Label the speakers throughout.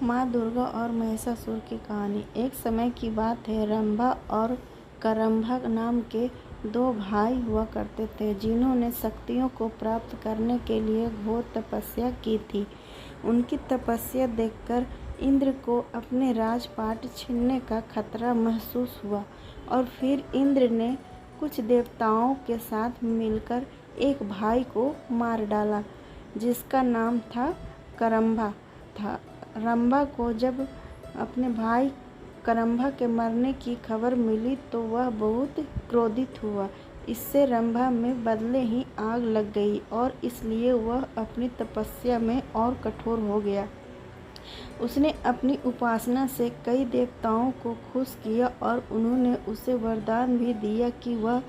Speaker 1: माँ दुर्गा और महिषासुर की कहानी। एक समय की बात है, रंभा और करंभा नाम के दो भाई हुआ करते थे, जिन्होंने शक्तियों को प्राप्त करने के लिए घोर तपस्या की थी। उनकी तपस्या देखकर इंद्र को अपने राजपाट छीनने का खतरा महसूस हुआ और फिर इंद्र ने कुछ देवताओं के साथ मिलकर एक भाई को मार डाला, जिसका नाम था करंभा था। रंभा को जब अपने भाई करंभा के मरने की खबर मिली तो वह बहुत क्रोधित हुआ। इससे रंभा में बदले ही आग लग गई और इसलिए वह अपनी तपस्या में और कठोर हो गया। उसने अपनी उपासना से कई देवताओं को खुश किया और उन्होंने उसे वरदान भी दिया कि वह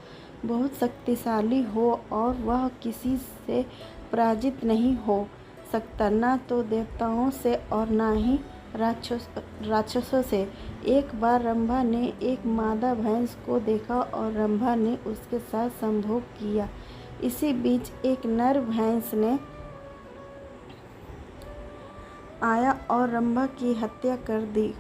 Speaker 1: बहुत शक्तिशाली हो और वह किसी से पराजित नहीं हो सकता, ना तो देवताओं से और ना ही राक्षसों से। एक बार रंभा ने एक मादा भैंस को देखा और रंभा ने उसके साथ संभोग किया। इसी बीच एक नर भैंस ने आया और रंभा की हत्या कर दी।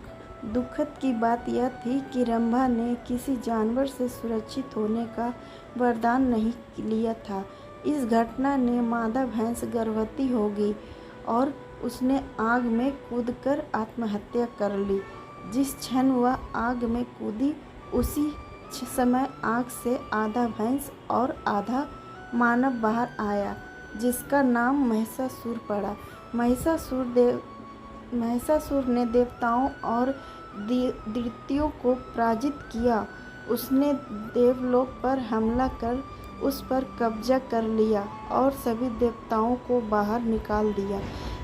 Speaker 1: दुखद की बात यह थी कि रंभा ने किसी जानवर से सुरक्षित होने का वरदान नहीं लिया था। इस घटना ने मादा भैंस गर्भवती हो गई और उसने आग में कूदकर आत्महत्या कर ली। जिस क्षण वह आग में कूदी, उसी समय आग से आधा भैंस और आधा मानव बाहर आया, जिसका नाम महिषासुर पड़ा। महिषासुर ने देवताओं और दैत्यों को पराजित किया। उसने देवलोक पर हमला कर उस पर कब्जा कर लिया और सभी देवताओं को बाहर निकाल दिया।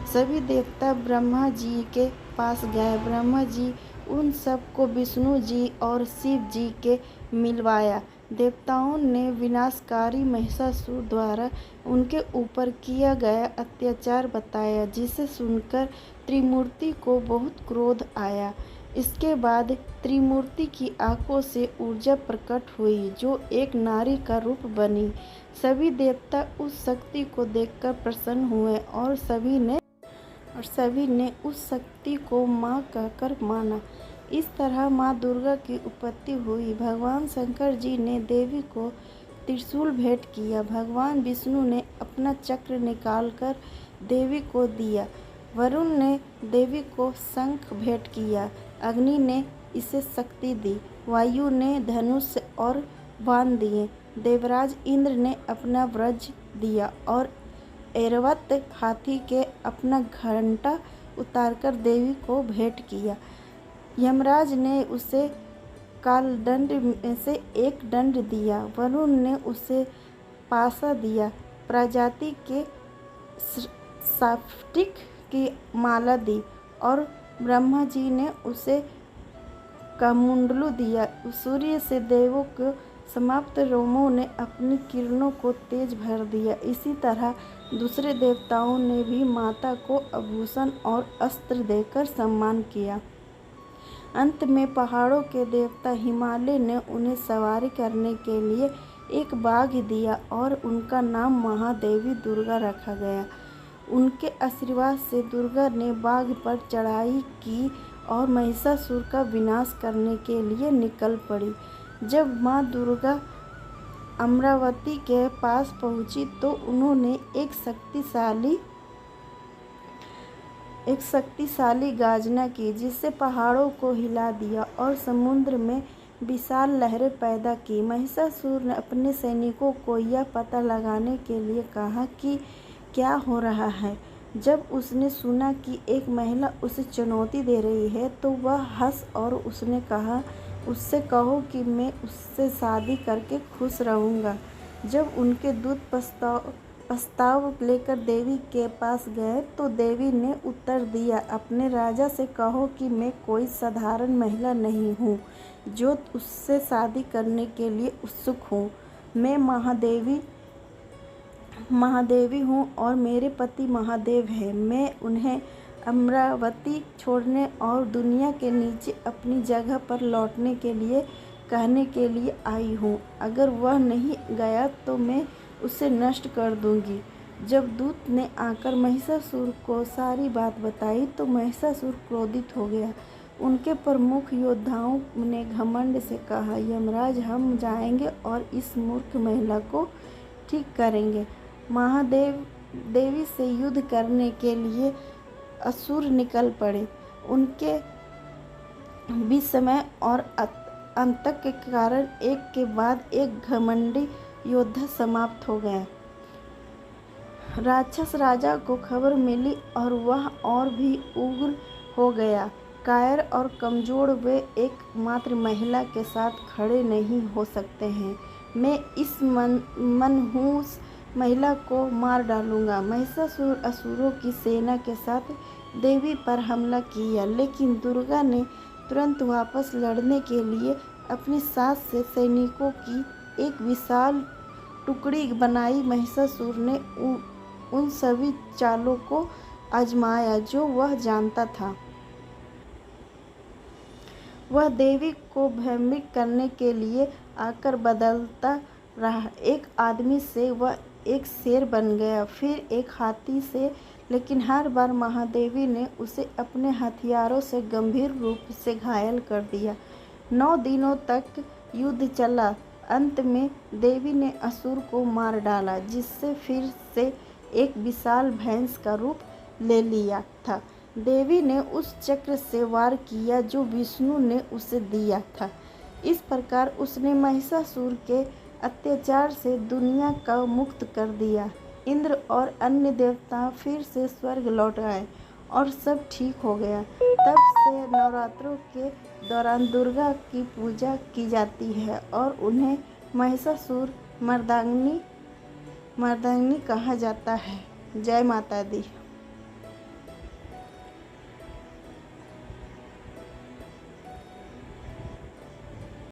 Speaker 1: सभी देवता ब्रह्मा जी के पास गए। ब्रह्मा जी उन सब को विष्णु जी और शिव जी के मिलवाया। देवताओं ने विनाशकारी महिषासुर द्वारा उनके ऊपर किया गया अत्याचार बताया, जिसे सुनकर त्रिमूर्ति को बहुत क्रोध आया। इसके बाद त्रिमूर्ति की आंखों से ऊर्जा प्रकट हुई, जो एक नारी का रूप बनी। सभी देवता उस शक्ति को देखकर प्रसन्न हुए और सभी ने उस शक्ति को माँ कहकर माना। इस तरह माँ दुर्गा की उत्पत्ति हुई। भगवान शंकर जी ने देवी को त्रिशूल भेंट किया। भगवान विष्णु ने अपना चक्र निकालकर देवी को दिया। वरुण ने देवी को शंख भेंट किया। अग्नि ने इसे शक्ति दी। वायु ने धनुष और बाण दिए। देवराज इंद्र ने अपना वज्र दिया और ऐरावत हाथी के अपना घंटा उतारकर देवी को भेंट किया। यमराज ने उसे कालदंड में से एक दंड दिया। वरुण ने उसे पाशा दिया। प्रजाति के स्फटिक की माला दी और ब्रह्मा जी ने उसे कमंडलू दिया। सूर्य से देवों के समाप्त रोमों ने अपनी किरणों को तेज भर दिया। इसी तरह दूसरे देवताओं ने भी माता को आभूषण और अस्त्र देकर सम्मान किया। अंत में पहाड़ों के देवता हिमालय ने उन्हें सवारी करने के लिए एक बाघ दिया और उनका नाम महादेवी दुर्गा रखा गया। उनके आशीर्वाद से दुर्गा ने बाघ पर चढ़ाई की और महिषासुर का विनाश करने के लिए निकल पड़ी। जब माँ दुर्गा अमरावती के पास पहुंची तो उन्होंने एक शक्तिशाली गाजना की, जिससे पहाड़ों को हिला दिया और समुद्र में विशाल लहरें पैदा की। महिषासुर ने अपने सैनिकों को यह पता लगाने के लिए कहा कि क्या हो रहा है। जब उसने सुना कि एक महिला उसे चुनौती दे रही है तो वह हंस और उसने कहा, उससे कहो कि मैं उससे शादी करके खुश रहूँगा। जब उनके दूत प्रस्ताव लेकर देवी के पास गए तो देवी ने उत्तर दिया, अपने राजा से कहो कि मैं कोई साधारण महिला नहीं हूँ जो उससे शादी करने के लिए उत्सुक हूँ। मैं महादेवी हूँ और मेरे पति महादेव हैं। मैं उन्हें अमरावती छोड़ने और दुनिया के नीचे अपनी जगह पर लौटने के लिए कहने के लिए आई हूँ। अगर वह नहीं गया तो मैं उसे नष्ट कर दूँगी। जब दूत ने आकर महिषासुर को सारी बात बताई तो महिषासुर क्रोधित हो गया। उनके प्रमुख योद्धाओं ने घमंड से कहा, यमराज, हम जाएंगे और इस मूर्ख महिला को ठीक करेंगे। महादेव देवी से युद्ध करने के लिए असुर निकल पड़े। उनके विस्मय और आतंक के कारण एक के बाद एक घमंडी योद्धा समाप्त हो गए। राक्षस राजा को खबर मिली और वह और भी उग्र हो गया। कायर और कमजोर वे एकमात्र महिला के साथ खड़े नहीं हो सकते हैं। मैं इस मनहूस महिला को मार डालूंगा। महिषासुर असुरों की सेना के साथ देवी पर हमला किया, लेकिन दुर्गा ने तुरंत वापस लड़ने के लिए अपनी सास से सैनिकों की एक विशाल टुकड़ी बनाई। महिषासुर ने उन सभी चालों को आजमाया जो वह जानता था। वह देवी को भ्रमित करने के लिए आकर बदलता रहा। एक आदमी से वह एक शेर बन गया, फिर एक हाथी से, लेकिन हर बार महादेवी ने उसे अपने हथियारों से गंभीर रूप से घायल कर दिया। 9 दिनों तक युद्ध चला। अंत में देवी ने असुर को मार डाला, जिससे फिर से एक विशाल भैंस का रूप ले लिया था। देवी ने उस चक्र से वार किया जो विष्णु ने उसे दिया था। इस प्रकार उसने महिषासुर के अत्याचार से दुनिया को मुक्त कर दिया। इंद्र और अन्य देवता फिर से स्वर्ग लौट आए और सब ठीक हो गया। तब से नवरात्रों के दौरान दुर्गा की पूजा की जाती है और उन्हें महिषासुर मर्दानी कहा जाता है। जय माता दी।